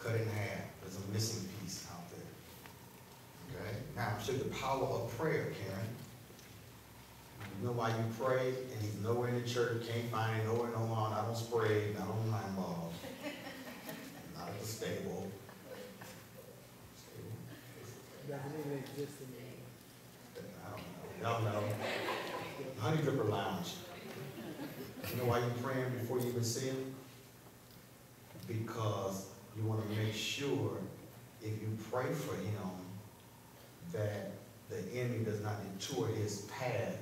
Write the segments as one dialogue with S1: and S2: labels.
S1: cut it in half. There's a missing piece out there. Okay? Now, show you the power of prayer, Karen. You know why you pray, and he's nowhere in the church, can't find it, nowhere, no on, not on spray, not on line ball, not at the stable.
S2: Doesn't even exist
S1: I don't know. Honey Dripper Lounge. You know why you're praying before you even see him? Because you want to make sure if you pray for him that the enemy does not detour his path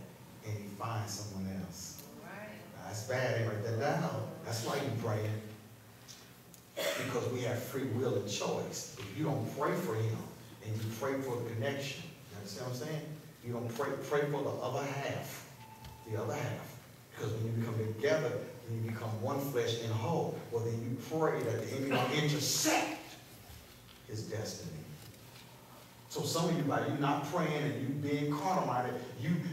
S1: and he finds someone else. Right. That's bad. Write that down. That's why you're praying. Because we have free will and choice. If you don't pray for him and you pray for the connection, you understand what I'm saying? You don't pray for the other half. The other half. Because when you become together, when you become one flesh and whole, well then you pray that the enemy will intersect his destiny. So some of you, by you not praying and you being carnal-minded,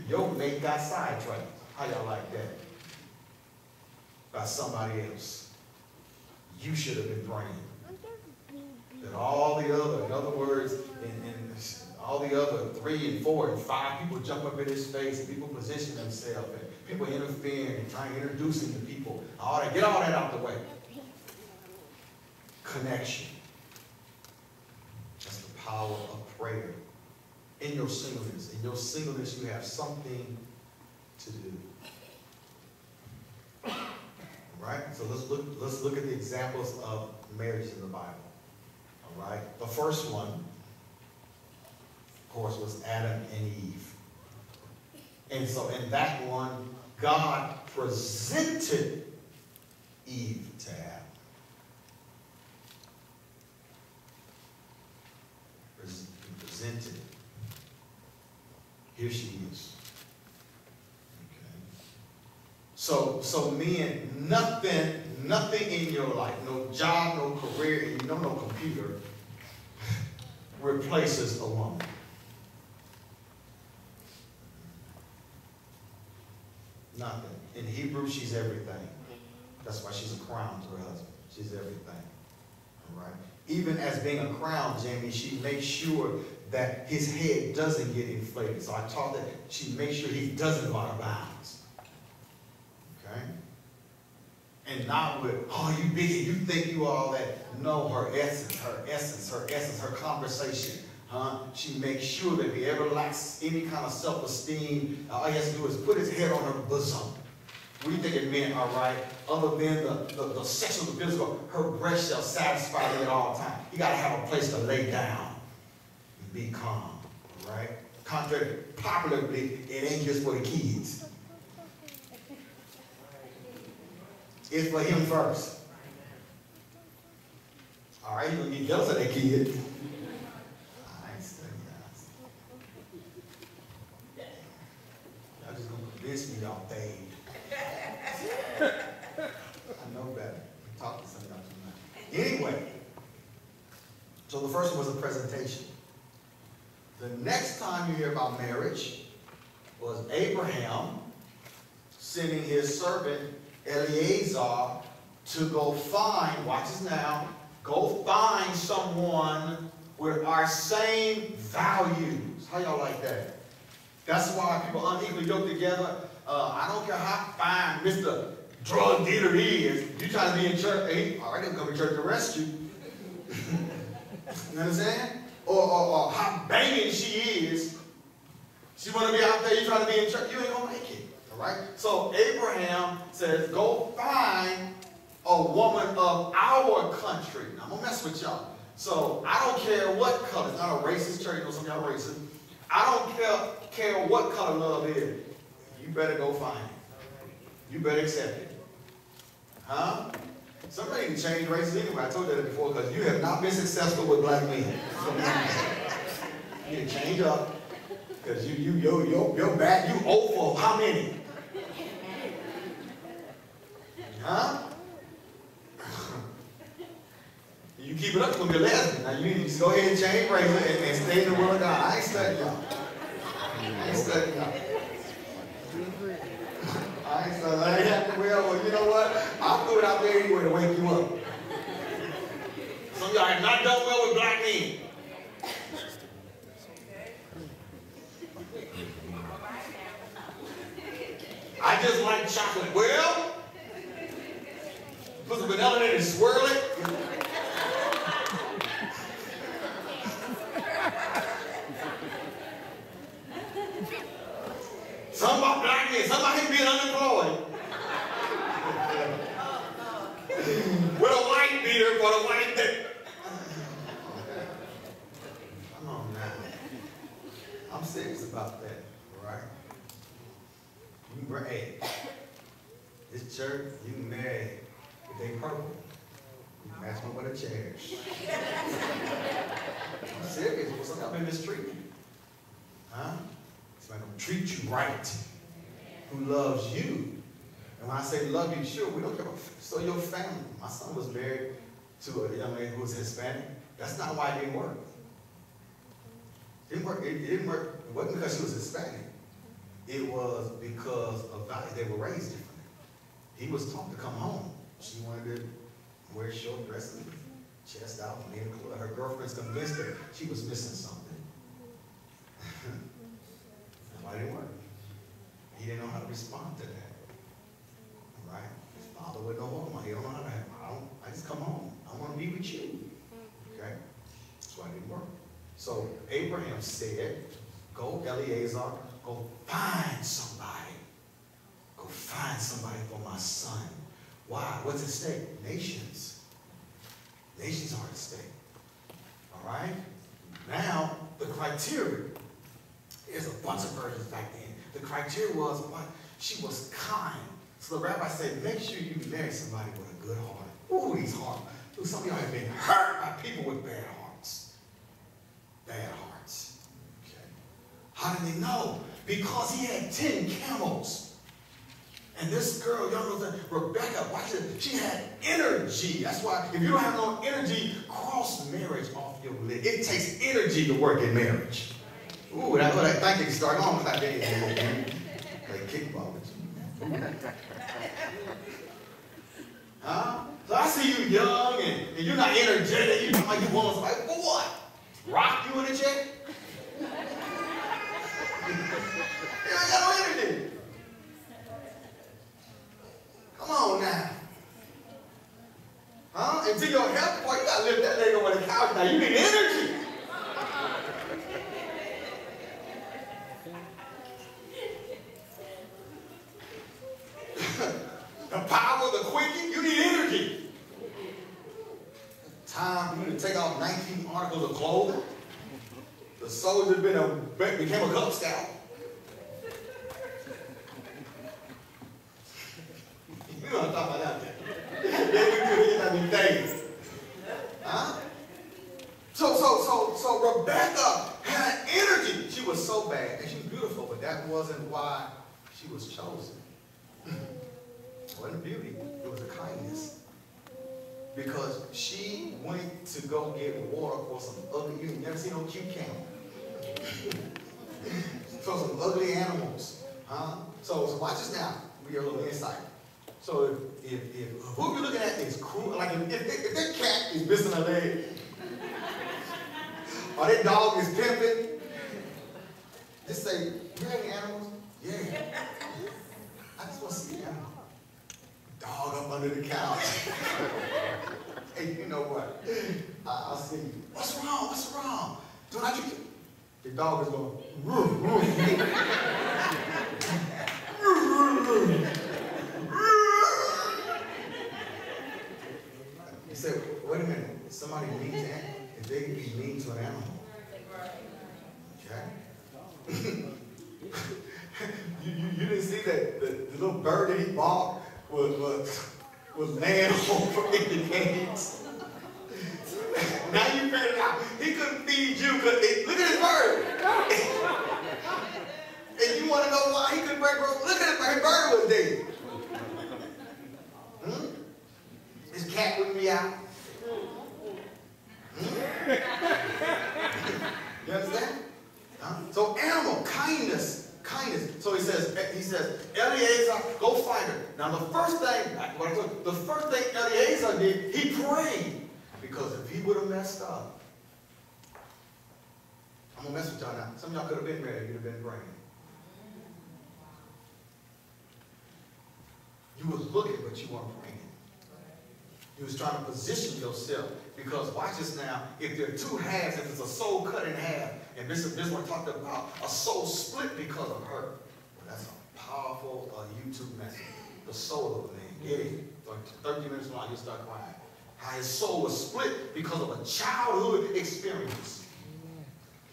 S1: your mate got sidetracked. How y'all like that? By somebody else. You should have been praying. That all the other, in other words, all the other 3 and 4 and 5 people jump up in his face and people position themselves and people interfering and trying to introduce him to people. All that, get all that out the way. Connection. That's the power of prayer. In your singleness. In your singleness, you have something to do. Right? So let's look at the examples of marriage in the Bible. All right? The first one, of course, was Adam and Eve. And so in that one, God presented Eve to Adam. Presented. Here she is. Okay. So men, nothing in your life, no job, no career, and you know no computer replaces a woman. Nothing. In Hebrew, she's everything. That's why she's a crown to her husband. She's everything. All right? Even as being a crown, Jamie, she makes sure that his head doesn't get inflated. So I taught that she makes sure he doesn't go out of bounds. Okay? And not with, oh, you big, you think you all that. No, her conversation. She makes sure that if he ever lacks any kind of self-esteem, all he has to do is put his head on her bosom. What do you think it meant, all right? Other than the sexual, the physical, her breast shall satisfy him at all times. You got to have a place to lay down and be calm, all right? Contrary, popularly, it ain't just for the kids. It's for him first. All right, you're going to get jealous of that kid. Y'all just going to convince me y'all bathed. I know better. We talked to some of y'all tonight. Anyway, so the first one was a presentation. The next time you hear about marriage was Abraham sending his servant Eliezer to go find, watch this now, go find someone with our same values. How y'all like that? That's why people unequally yoke together. I don't care how fine Mr. Drug Dealer is. You try to be in church, hey, all right, they'll come to church to arrest you. You understand? Or how banging she is. She want to be out there, you try to be in church, you ain't going to make it. All right? So Abraham says, go find a woman of our country. Now, I'm going to mess with y'all. So I don't care what color. It's not a racist church. You know some of y'all racist. I don't care what color love is. You better go find it. You better accept it. Huh? Somebody can change races anyway. I told you that before because you have not been successful with black men. You can change up because your back, you owe for how many? Huh? You keep it up, you're going to be a lesbian. Now you need to go ahead and change races and stay in the will of God. I ain't studying y'all. I ain't studying y'all. I ain't studying. Well, you know what? I'll throw it out there anyway to wake you up. So Some of y'all have not done well with black men. I just like chocolate. Well, put some vanilla in it and swirl it. Some about black men, some about him being unemployed. With a white beater for the white dick. Come on now. I'm serious about that, all right? You can hey, this church, you can marry if they purple. You can match them with the chairs. I'm serious. Well, some of y'all been mistreated. Huh? Somebody gonna treat you right. Who loves you. And when I say love you, sure, we don't care about so your family. My son was married to a young lady who was Hispanic. That's not why it didn't work. It didn't work. It didn't work. It wasn't because she was Hispanic. It was because of values. They were raised differently. He was taught to come home. She wanted to wear short dresses, chest out, and her girlfriends convinced her she was missing something. That's why it didn't work. He didn't know how to respond to that. Right? His father wouldn't know what he don't know how to have. I just come home. I want to be with you. Okay? That's why it didn't work. So Abraham said, go, Eliezer, go find somebody. Go find somebody for my son. Why? What's at stake? Nations. Nations are at stake. All right? Now, the criteria. There's a bunch of versions back then. The criteria was what? She was kind. So the rabbi said, make sure you marry somebody with a good heart. Ooh, these hearts. Some of y'all have been hurt by people with bad hearts. Bad hearts. Okay. How did they know? Because he had 10 camels. And this girl, y'all know that Rebecca, watch it, she had energy. That's why if you don't have no energy, cross marriage off your list. It takes energy to work in marriage. Ooh, that's what I think you start on with that day. Like kickball. Huh? So I see you young and you're not energetic. You know like you want somebody for what? Rock you in the chair? You ain't got no energy. Come on now. Huh? Until your health, boy, you gotta lift that leg over the couch now. You need energy. The power, the quickie, you need energy. Time for you to take off 19 articles of clothing. The soldier became a Cub Scout. You know what I'm talking about that. Days. Huh? So Rebecca had energy. She was so bad, and she was beautiful, but that wasn't why she was chosen. It wasn't beauty, it was a kindness. Because she went to go get water for some ugly, you never seen no cute camel. For some ugly animals. Huh? So watch this now. We get a little insight. So if who you're looking at is cruel, like if that cat is missing a leg, or that dog is pimping, just say, you have any animals? Yeah. I just want to see the animal. Dog up under the couch. Hey, you know what? I'll see you. What's wrong? What's wrong? Don't I treat you? The dog is going, roof, roof. You say, wait a minute. If somebody mean to animal, if they can be mean to an animal. Okay? you didn't see that the little bird that he bought was laying over in the cage. Now you figured it out. He couldn't feed you because look at his bird. And you want to know why he couldn't break bird? Look at his bird was dead. His cat wouldn't be out. You understand? So animal, kindness. So he says, Eliezer, go find her. Now the first thing Eliezer did, he prayed. Because if he would have messed up. I'm going to mess with y'all now. Some of y'all could have been married. You'd have been praying. You was looking, but you weren't praying. You was trying to position yourself. Because watch this now. If there are two halves, if it's a soul cut in half, and this one talked about a soul split because of her. Well, that's a powerful YouTube message. The soul of a man. Get it? 30 minutes long, you start crying. How his soul was split because of a childhood experience.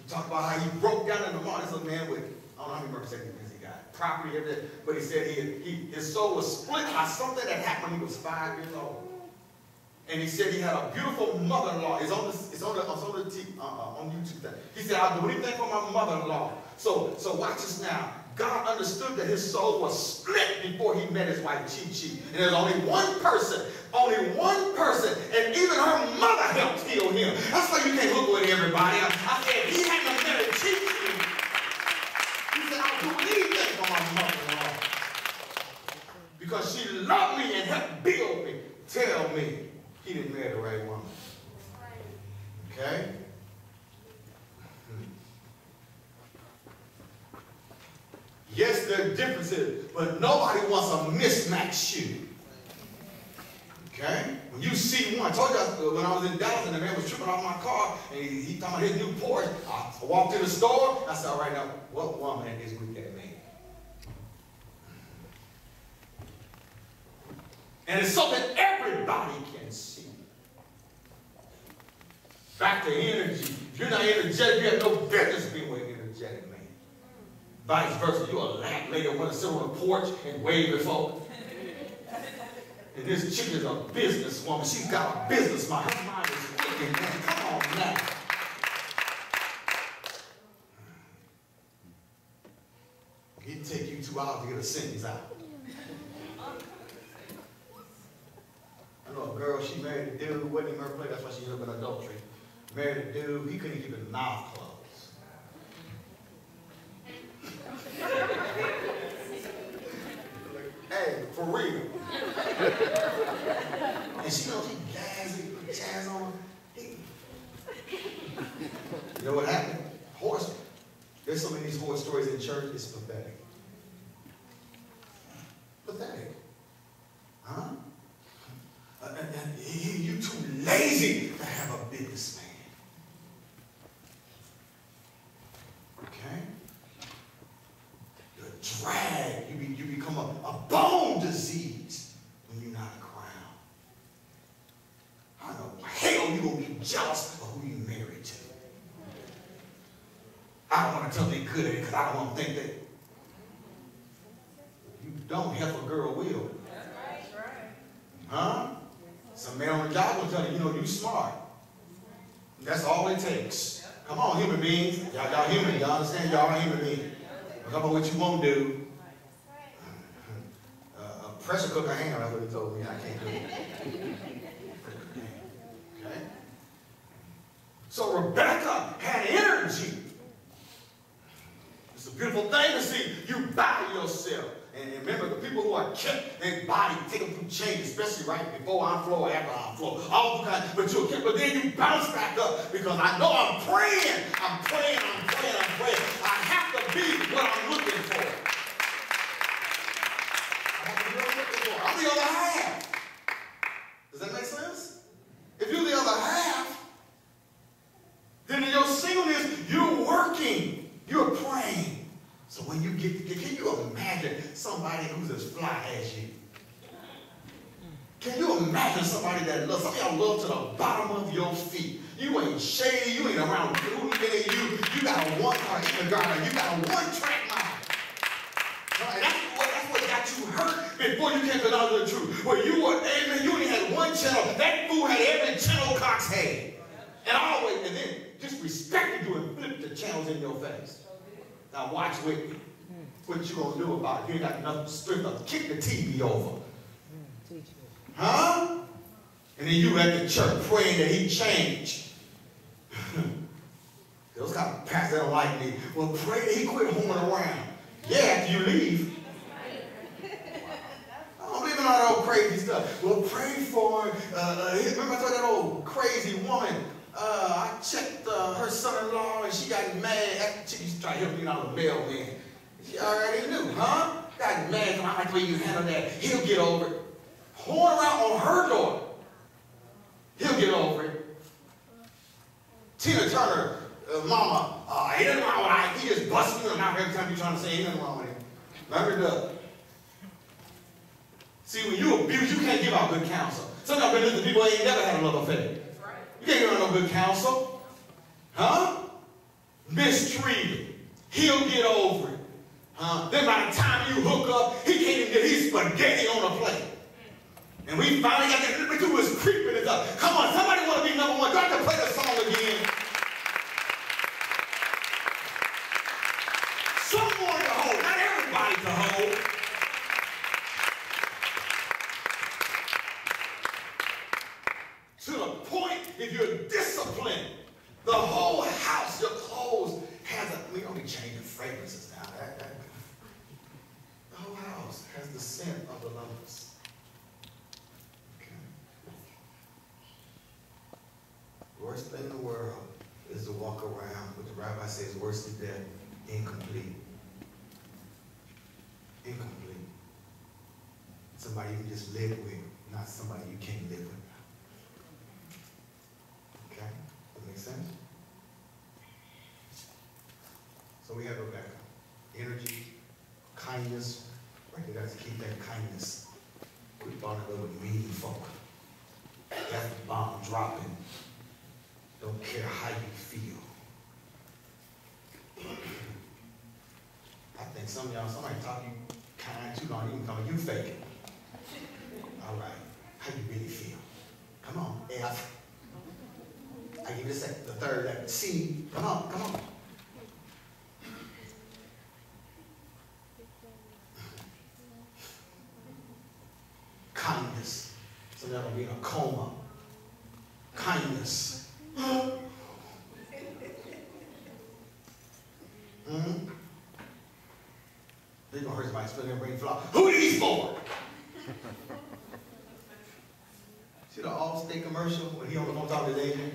S1: He talked about how he broke down in the morning. This is a man with, I don't know how many Mercedes he got, property, everything. But he said his soul was split by something that happened when he was 5 years old. And he said he had a beautiful mother-in-law. It's on YouTube. He said, I'll do anything for my mother-in-law. So watch this now. God understood that his soul was split before he met his wife, Chi-Chi. And there's only one person, and even her mother helped heal him. That's why you can't hook with everybody. I said, he hadn't married Chi-Chi. He said, I'll do anything for my mother-in-law. Because she loved me and helped build me. Tell me he didn't marry the right woman. Okay? Yes, there are differences, but nobody wants a mismatched shoe. Okay? When you see one, I told you when I was in Dallas and the man was tripping off my car, and he talking about his new Porsche. I walked in the store, I said, all right, now, what woman is with that man? And it's something everybody can see. Back to energy. If you're not energetic, you have no business being with an energetic man. Vice versa, you're a lamp lady who want to sit on a porch and wave at folk. And this chick is a businesswoman. She's got a business mind. Her mind is wicked, man. Come on now. It'd take you 2 hours to get a sentence out. I know a girl, she married a dude, wasn't even her place, that's why she ended up in adultery. Married a dude, he couldn't keep his mouth closed. Hey, for real. And she knows he jazzy, put jazz on her. You know what happened? Horse. There's so many of these horse stories in church, it's pathetic. Pathetic. Huh? You too lazy to have a businessman. Okay? You're a drag. You become a bone disease when you're not around. How the hell you gonna be jealous of who you married to? I don't want to tell them they're good at it because I don't want to think that. You don't, half a girl will. That's right. Huh? Some man on the job will tell you, you smart. That's all it takes. Come on, human beings. Y'all human. Y'all understand? Y'all are human beings. Come on, what you won't do. Pressure cooker hanger, that's what he told me. I can't do it. Okay? So Rebecca had energy. It's a beautiful thing to see you by yourself. And remember, the people who are kept their body, take them through change, especially right before I'm flow or after I'm flow. All the kind, but you're kept, but then you bounce back up because I know I'm praying. I'm praying. I have to be what I'm looking for. I have to be what I'm looking for. I'm the other half. Does that make sense? If you're the other half, then in your singleness, you're working. You're praying. So when you get, can you imagine somebody who's as fly as you? Can you imagine somebody that loves, some of y'all love to the bottom of your feet. You ain't shady, you ain't around who you got a one-car kindergarten, you got a one-track mind. Right? That's what got you hurt before you came to know the truth. Where you were, amen, you only had one channel. That fool had every channel Cox had. And then disrespected you and flipped the channels in your face. Now watch with me. What you gonna do about it? You ain't got enough strength to kick the TV over. Huh? And then you at the church praying that he changed. Those kind of pastors don't like me. Well, pray that he quit homing around. Yeah, after you leave. I don't believe doing all that old crazy stuff. Well, pray for her. Remember I told that old crazy woman, I checked her son-in-law and she got mad. She used to try to help me out with the mailman. She already knew, huh? Got mad. I like the way you handle that. He'll get over it. Pouring around on her daughter. He'll get over it. Tina Turner, mama, ain't nothing wrong with him. He just busts you in the mouth every time you're trying to say ain't nothing wrong with him. Remember the. See, when you abuse, you can't give out good counsel. Some of y'all been listening to people who ain't never had a love affair. You can't give out no good counsel. Huh? Mistreated. He'll get over it. Huh? Then by the time you hook up, he can't even get his spaghetti on a plate. And we finally got that to his creeping it up. Come on, somebody want to be number one. Do I have to play the song again? Someone to hold, not everybody to hold. To the point, if you're disciplined, the whole house, your clothes has a, we don't be changing fragrances now. The whole house has the scent of the lovers. Worst thing in the world is to walk around, what the rabbi says, worse than death, incomplete. Incomplete. Somebody you can just live with, not somebody you can't live with. Okay? That makes sense? So we have Rebecca. Energy, kindness. Right there, that's the key thing, kindness. We fall in love with mean folk. That's the bomb dropping. Don't care how you feel. I think some of y'all, somebody talk you kind too long, even coming, you fake it. All right, how you really feel? Come on, F. I give you the second, the third, that C. Come on, come on. Kindness. Some of y'all gonna be in a coma. Kindness. They're going to hurt somebody, split their brain flour. Who are these for? See the Allstate commercial when he on the phone talking to his agent?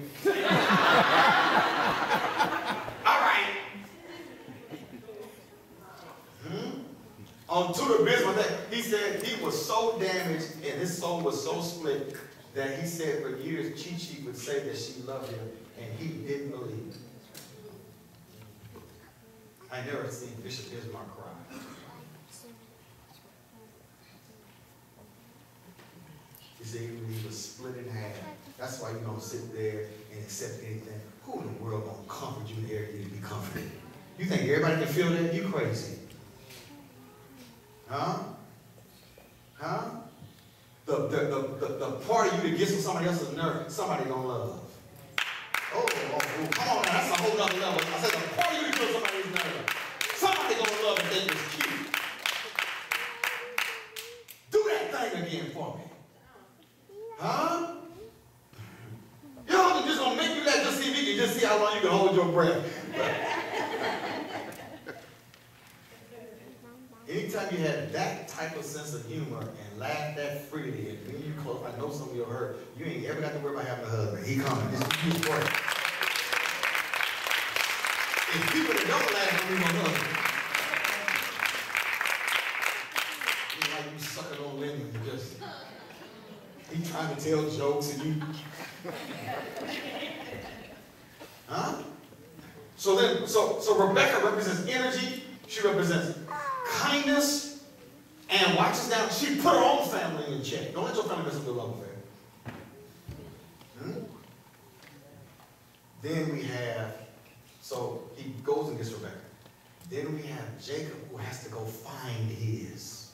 S1: All right. On To the Business, he said he was so damaged and his soul was so split that he said for years Chi-Chi would say that she loved him and he didn't believe it. I never seen Bishop Bismarck cry. He said he was split in half. That's why you don't sit there and accept anything. Who in the world gonna comfort you in the area you need to be comforted? You think everybody can feel that? You crazy. Huh? Huh? The part of you that gets on somebody else's nerve, somebody don't love. Oh, come on now, that's a whole nother level. I said the part of you that gets on somebody's nerve, somebody gonna love and think it's cute. Do that thing again for me. Huh? Y'all just gonna make you that just see if you can just see how long you can hold your breath. Anytime you have that type of sense of humor and laugh that freely, and when you close, I know some of you heard, you ain't ever got to worry about having a husband. He coming. Just use prayer. If people that don't laugh don't need no husband. It's like you sucking on lemons and just, he trying to tell jokes and you. Huh? So Rebecca represents energy. She represents kindness, and watch this now, she put her own family in check. Don't let your family mess up your love affair. Then we have, so he goes and gets Rebecca. Then we have Jacob who has to go find his.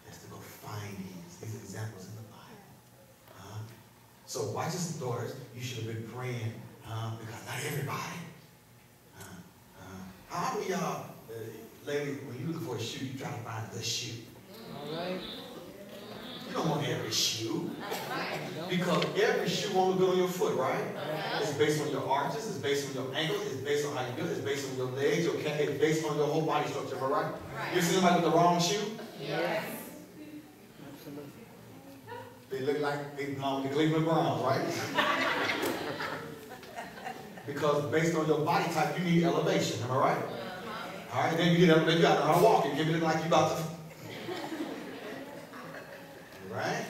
S1: He has to go find his. These are examples in the Bible. So watch this, daughters. You should have been praying because not everybody. How many y'all, lady, when you're looking for a shoe, you try to find the shoe. All right. You don't want every shoe. Because every shoe won't look good on your foot, right? It's based on your arches, it's based on your ankles, it's based on how you build, it's based on your legs, it's based on your whole body structure, am I right? You see somebody with the wrong shoe?
S2: Yes.
S1: They look like they belong to the Cleveland Browns, right? Because based on your body type, you need elevation. Am I right? All right, then you get elevation. You got to walk and give it like you about to. Right?